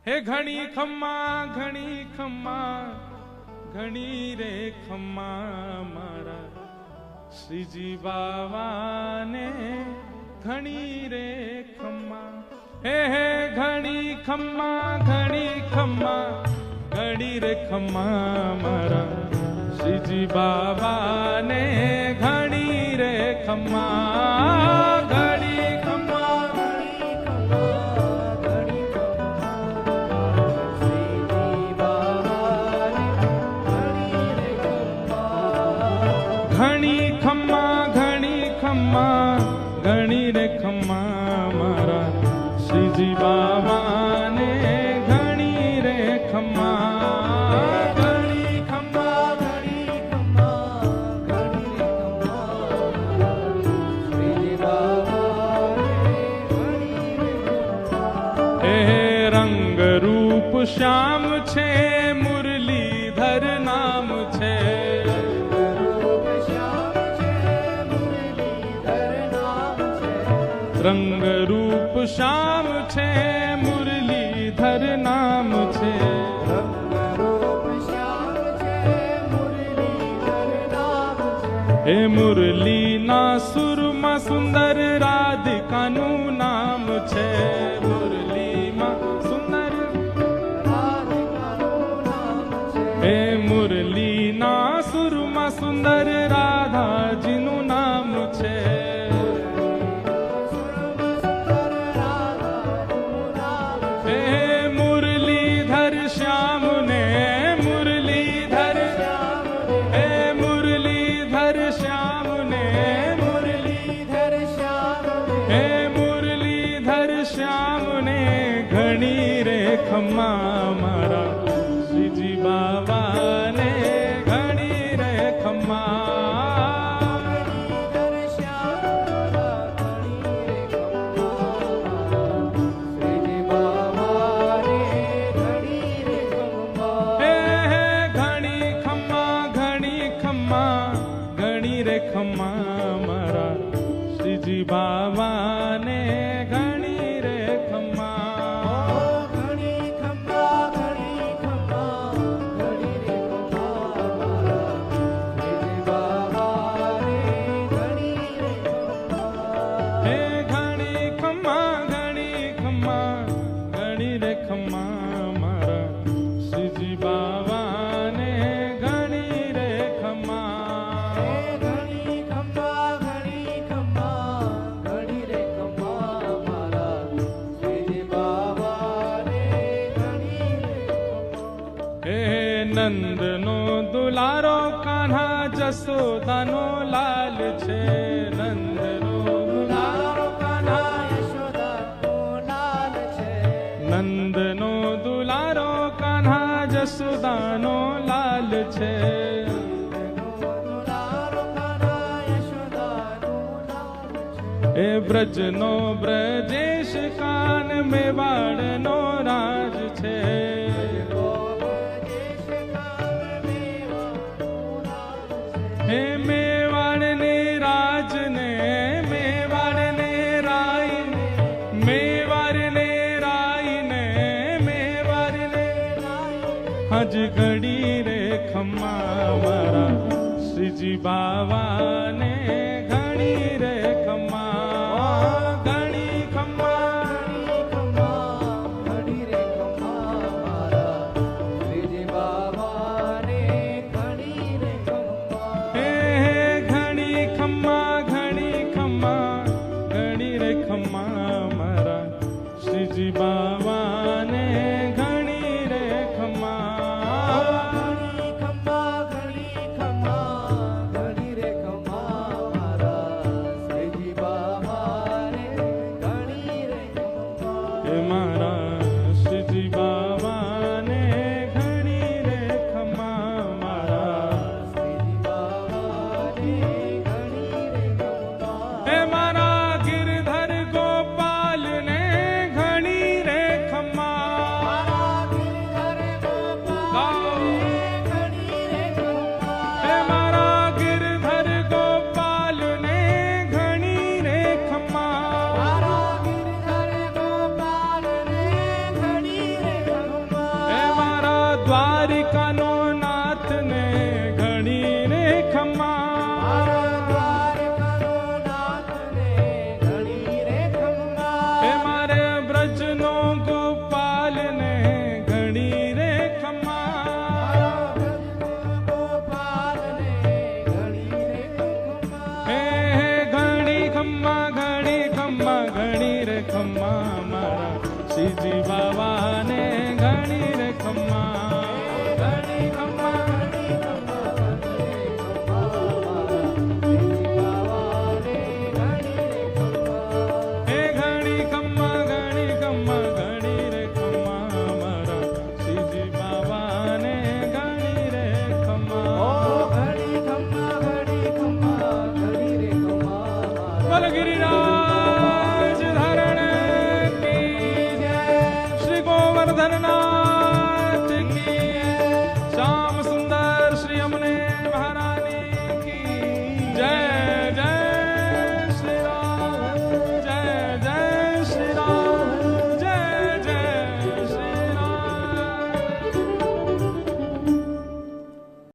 હે ઘણી ખમ્મા ઘણી રે ખમ્મા મારા શ્રીજી બાવાને ઘણી રે ખમ્મા હે ઘણી ખમ્મા ઘણી રે ખમ્મા મારા શ્રીજી બાવાને ઘણી રે ખમ્મા ઘણી ખમ્મા ઘણી ખમ્મા ઘણી રે ખમ્મા મારા શ્રીજી બાવાને ઘણી રે ખમ્મા ઘણી ખમ્મા શ્રીજી બાવાને હે રંગ રૂપ શ્યામ છે મુરલીધર નામ છે રંગ રૂપ શ્યામ છે મુરલીધર નામ છે હે મુરલીના સુરમાં સુંદર રાધિકાનું નામ છે મુરલીમાં સુંદર હે મુરલીના સુરમાં સુંદર રાધાજીનું નામ છે ખમ્મા મારા શ્રીજી બાવાને ઘણી રે ખમ્મા શ્રીજી બાવાને ઘણી રે ખમ્મા હે ઘણી ખમ્મા ઘણી રે ખમ્મા મારા શ્રીજી બાવાને ઘણી રે ખમ્મા નંદનો દુલારો કાન્હા જસોદાનો લાલ છે નંદનો દુલારો કાન્હા યશોદાનો લાલ છે નંદનો દુલારો કાન્હા જસોદાનો લાલ છે એ બ્રજનો બ્રજેશ કાન મેવાડનો રાજ છે હે મેવાડને રાજને મેવાડને રાયને મેવાડને રાયને મેવાડને હજ ઘડી રે ખમ્મા મારા શ્રીજી બાવાને ઘણી રે ખમ્મા ઘણી ખમ્મા ઘણી રે ખમ્મા મારા શ્રીજી બાવાને ઘણી રે શ્રીજી બાવાને ઘણી રે ખમ્મા ઘણી રે ખમ્મા દ્વારિકાનો